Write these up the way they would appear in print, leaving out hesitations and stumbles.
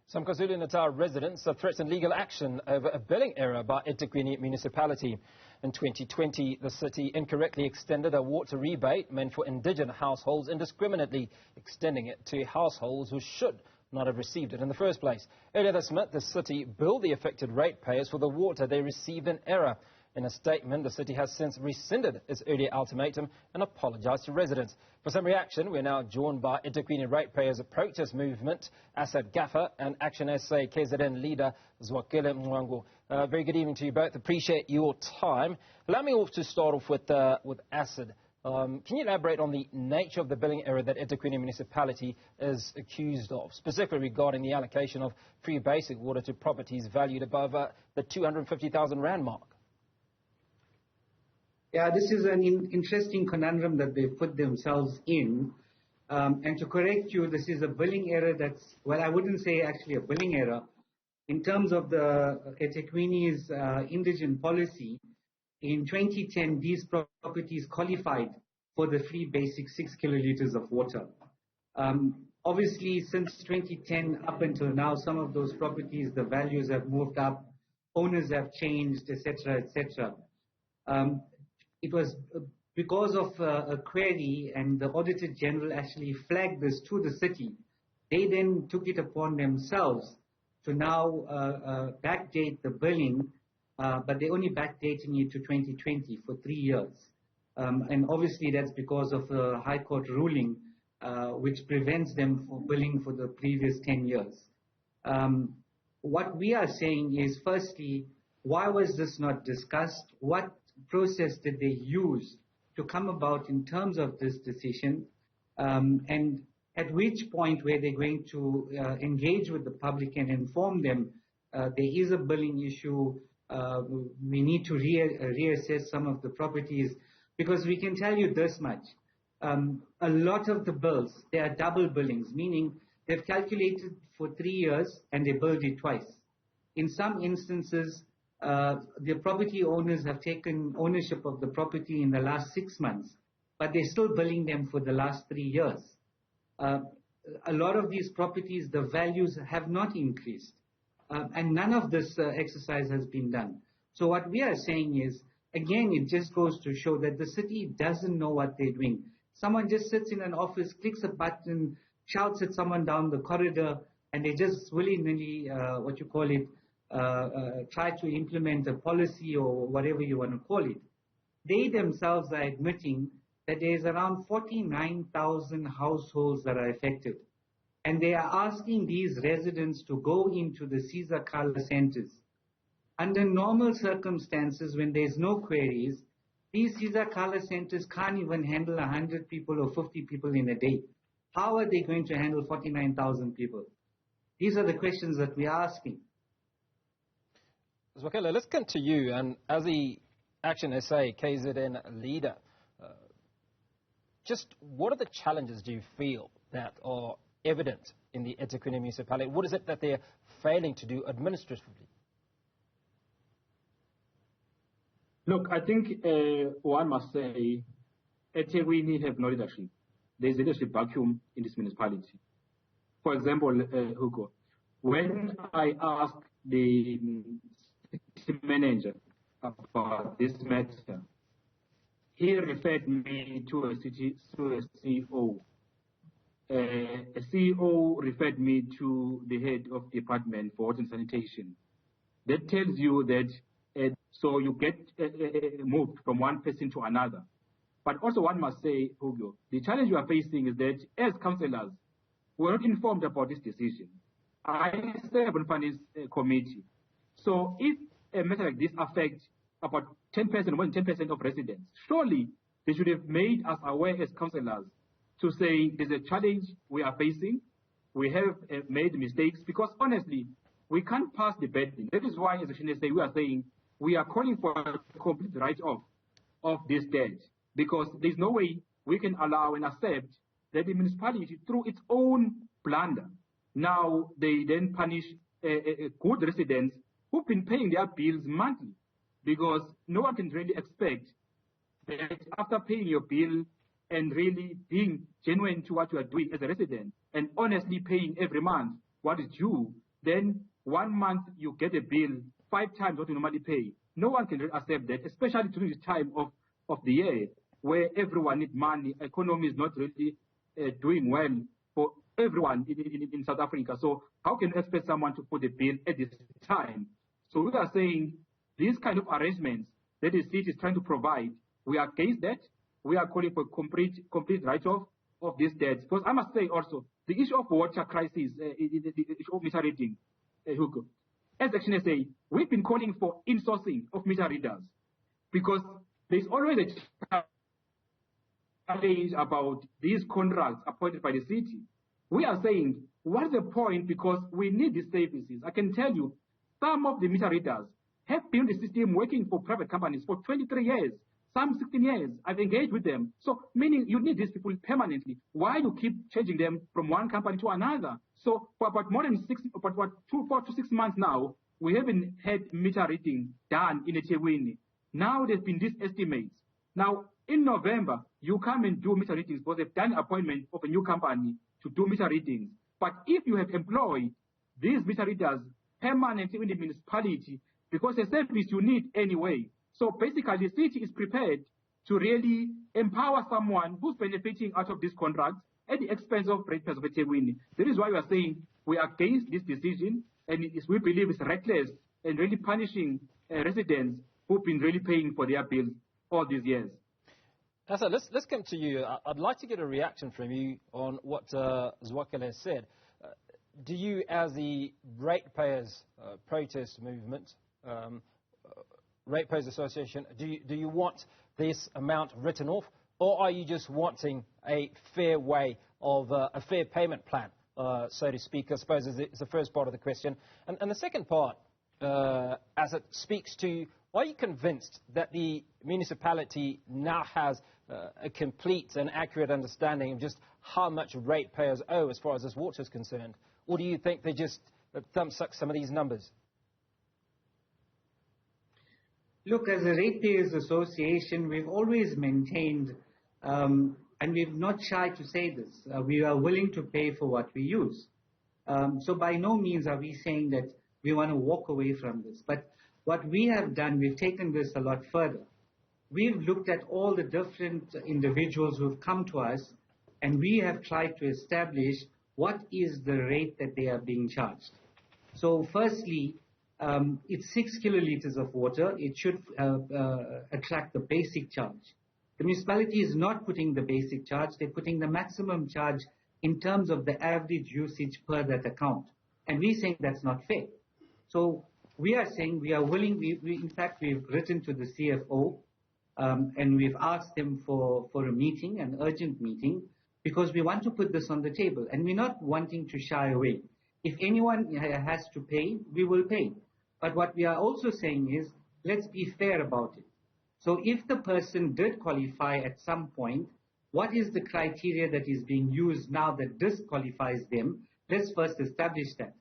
Some KwaZulu-Natal residents have threatened legal action over a billing error by eThekwini Municipality. In 2020, the city incorrectly extended a water rebate meant for indigent households, indiscriminately extending it to households who should not have received it in the first place. Earlier this month, the city billed the affected ratepayers for the water they received in error. In a statement, the city has since rescinded its earlier ultimatum and apologized to residents. For some reaction, we're now joined by eThekwini Ratepayers Protest Movement, Asad Gaffer, and Action SA KZN leader, Zwakele Mncwango. Very good evening to you both. Appreciate your time. Allow me to start off with Asad. Can you elaborate on the nature of the billing error that eThekwini Municipality is accused of, specifically regarding the allocation of free basic water to properties valued above the 250,000 rand mark? Yeah, this is an interesting conundrum that they've put themselves in. And to correct you, this is a billing error that's, well, I wouldn't say actually a billing error. In terms of the eThekwini's indigent policy, in 2010, these properties qualified for the free basic 6 kiloliters of water. Obviously, since 2010 up until now, some of those properties, the values have moved up, owners have changed, etc., etc. It was because of a query, and the Auditor General actually flagged this to the city. They then took it upon themselves to now backdate the billing, but they're only backdating it to 2020 for 3 years. And obviously that's because of a High Court ruling which prevents them from billing for the previous 10 years. What we are saying is, firstly, why was this not discussed? What process did they use to come about in terms of this decision? And at which point were they going to engage with the public and inform them there is a billing issue, we need to reassess some of the properties? Because we can tell you this much, a lot of the bills, they are double billings, meaning they've calculated for 3 years and they billed it twice. In some instances, the property owners have taken ownership of the property in the last 6 months, but they're still billing them for the last 3 years. A lot of these properties, the values have not increased, and none of this exercise has been done. So what we are saying is, again, it just goes to show that the city doesn't know what they're doing. Someone just sits in an office, clicks a button, shouts at someone down the corridor, and they just willy-nilly, try to implement a policy or whatever you want to call it. They themselves are admitting that there is around 49,000 households that are affected. And they are asking these residents to go into the Zwakele centers. Under normal circumstances, when there's no queries, these Zwakele centers can't even handle 100 people or 50 people in a day. How are they going to handle 49,000 people? These are the questions that we are asking. Zwakele, let's come to you, and as the Action SA KZN leader, just what are the challenges do you feel that are evident in the eThekwini municipality? What is it that they're failing to do administratively? Look, I think one must say eThekwini have no leadership. There's a leadership vacuum in this municipality. For example, Hugo, when I asked the city manager about this matter, he referred me to a CEO. A CEO referred me to the head of department for water and sanitation. That tells you that so you get moved from one person to another. But also one must say, Hugo, the challenge you are facing is that as councillors, we are not informed about this decision. I serve on finance committee. So if a matter like this affects about 10%, more than 10% of residents, surely they should have made us aware as councillors to say there's a challenge we are facing, we have made mistakes, because honestly, we can't pass the burden. That is why, as I say, we are saying we are calling for a complete write-off of this debt, because there's no way we can allow and accept that the municipality, through its own blunder, now they then punish good residents who've been paying their bills monthly, because no one can really expect that after paying your bill and really being genuine to what you are doing as a resident and honestly paying every month what is due, then 1 month you get a bill 5 times what you normally pay. No one can accept that, especially during the time of the year where everyone needs money. Economy is not really doing well for everyone in South Africa. So how can you expect someone to put a bill at this time? So we are saying these kind of arrangements that the city is trying to provide, we are against that. We are calling for complete write-off of these debts. Because I must say also, the issue of water crisis, the issue of meter reading, Hugo, as Action SA, we've been calling for insourcing of meter readers because there's always a challenge about these contracts appointed by the city. We are saying, what's the point? Because we need these services. I can tell you, some of the meter readers have been in the system working for private companies for 23 years, some 16 years. I've engaged with them. So meaning you need these people permanently. Why you keep changing them from one company to another? So for about more than 4 to 6 months now, we haven't had meter reading done in eThekwini. Now there's been these estimates. Now in November, you come and do meter readings because they've done an appointment of a new company to do meter readings. But if you have employed these meter readers permanently in the municipality, because the service you need anyway. So basically, the city is prepared to really empower someone who's benefiting out of this contract at the expense of ratepayers of eThekwini. That is why we are saying we are against this decision, and we believe it's reckless and really punishing residents who've been really paying for their bills all these years. Asad, let's come to you. I'd like to get a reaction from you on what Zwakele said. Do you, as the ratepayers protest movement, Ratepayers Association, do you want this amount written off, or are you just wanting a fair way of a fair payment plan, so to speak? I suppose is the first part of the question. And the second part, as it speaks to, are you convinced that the municipality now has a complete and accurate understanding of just how much ratepayers owe as far as this water is concerned? Or do you think they just thumbsuck some of these numbers? Look, as a Ratepayers Association, we've always maintained, and we've not shy to say this, we are willing to pay for what we use. So by no means are we saying that we want to walk away from this. But what we have done, we've taken this a lot further. We've looked at all the different individuals who've come to us, and we have tried to establish what is the rate that they are being charged. So firstly, it's 6 kiloliters of water. It should attract the basic charge. The municipality is not putting the basic charge. They're putting the maximum charge in terms of the average usage per that account. And we're saying that's not fair. So we are saying we are willing, in fact, we've written to the CFO and we've asked them for a meeting, an urgent meeting, because we want to put this on the table. And we're not wanting to shy away. If anyone has to pay, we will pay. But what we are also saying is, let's be fair about it. So if the person did qualify at some point, what is the criteria that is being used now that disqualifies them? Let's first establish that.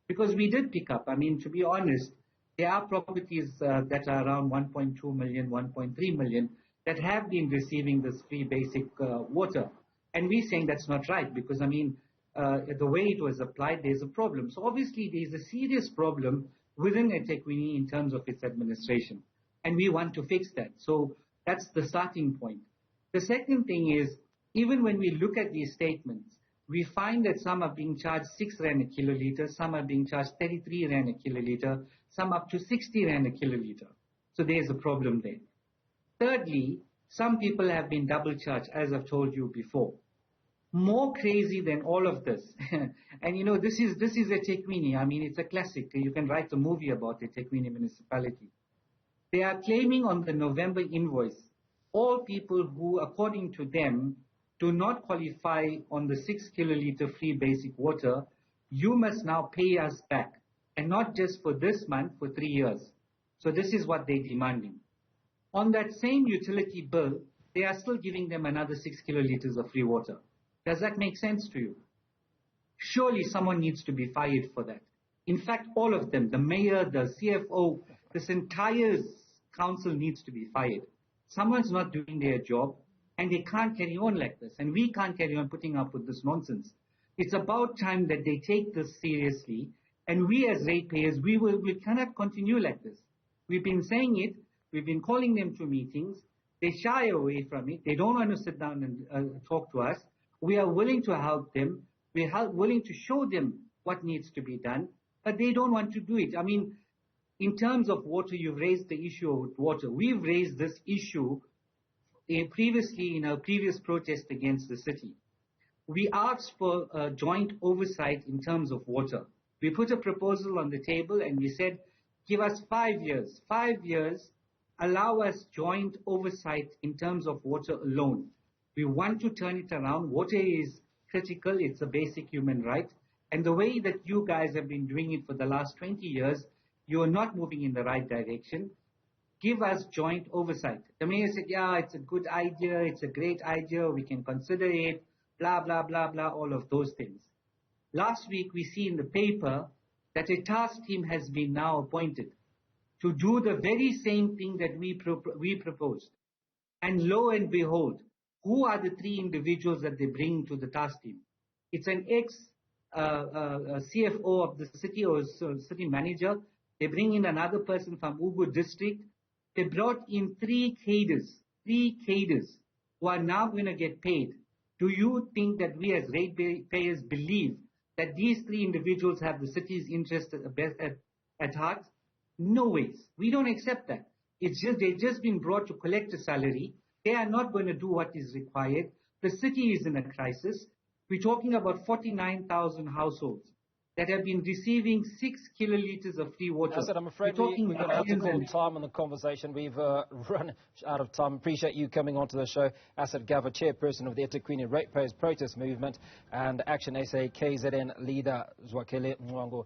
Because we did pick up, I mean, to be honest, there are properties that are around 1.2 million, 1.3 million that have been receiving this free basic water. And we're saying that's not right because, I mean, the way it was applied, there's a problem. So obviously there's a serious problem within eThekwini in terms of its administration. And we want to fix that. So that's the starting point. The second thing is, even when we look at these statements, we find that some are being charged 6 rand a kiloliter, some are being charged 33 rand a kiloliter, some up to 60 rand a kiloliter. So there's a problem there. Thirdly, some people have been double charged, as I've told you before. More crazy than all of this, and you know, this is eThekwini. I mean, it's a classic. You can write a movie about the eThekwini municipality. They are claiming on the November invoice, all people who, according to them, do not qualify on the 6 kiloliter free basic water, you must now pay us back. And not just for this month, for 3 years. So this is what they're demanding. On that same utility bill, they are still giving them another 6 kiloliters of free water. Does that make sense to you? Surely someone needs to be fired for that. In fact, all of them, the mayor, the CFO, this entire council needs to be fired. Someone's not doing their job, and they can't carry on like this. And we can't carry on putting up with this nonsense. It's about time that they take this seriously And we as ratepayers, we cannot continue like this. We've been saying it. We've been calling them to meetings. They shy away from it. They don't want to sit down and talk to us. We are willing to help them. We are willing to show them what needs to be done, but they don't want to do it. I mean, in terms of water, you've raised the issue of water. We've raised this issue previously in our previous protest against the city. We asked for a joint oversight in terms of water. We put a proposal on the table and we said, give us 5 years. 5 years, allow us joint oversight in terms of water alone. We want to turn it around. Water is critical. It's a basic human right. And the way that you guys have been doing it for the last 20 years, you are not moving in the right direction. Give us joint oversight. The mayor said, yeah, it's a good idea. It's a great idea. We can consider it. Blah, blah, blah, blah, all of those things. Last week, we see in the paper that a task team has been now appointed to do the very same thing that we proposed. And lo and behold, who are the 3 individuals that they bring to the task team? It's an ex-CFO of the city or city manager. They bring in another person from Ugu district. They brought in 3 cadres who are now going to get paid. Do you think that we as ratepayers believe that these 3 individuals have the city's interest at heart? No ways. We don't accept that. They've just been brought to collect a salary. They are not going to do what is required. The city is in a crisis. We're talking about 49,000 households that have been receiving 6 kiloliters of free water. Asad, I'm afraid we're going to have to call time on the conversation. We've run out of time. Appreciate you coming onto the show. Asad Gaffer, chairperson of the eThekwini Ratepayers Protest Movement, and Action SA KZN leader Zwakele Mncwango.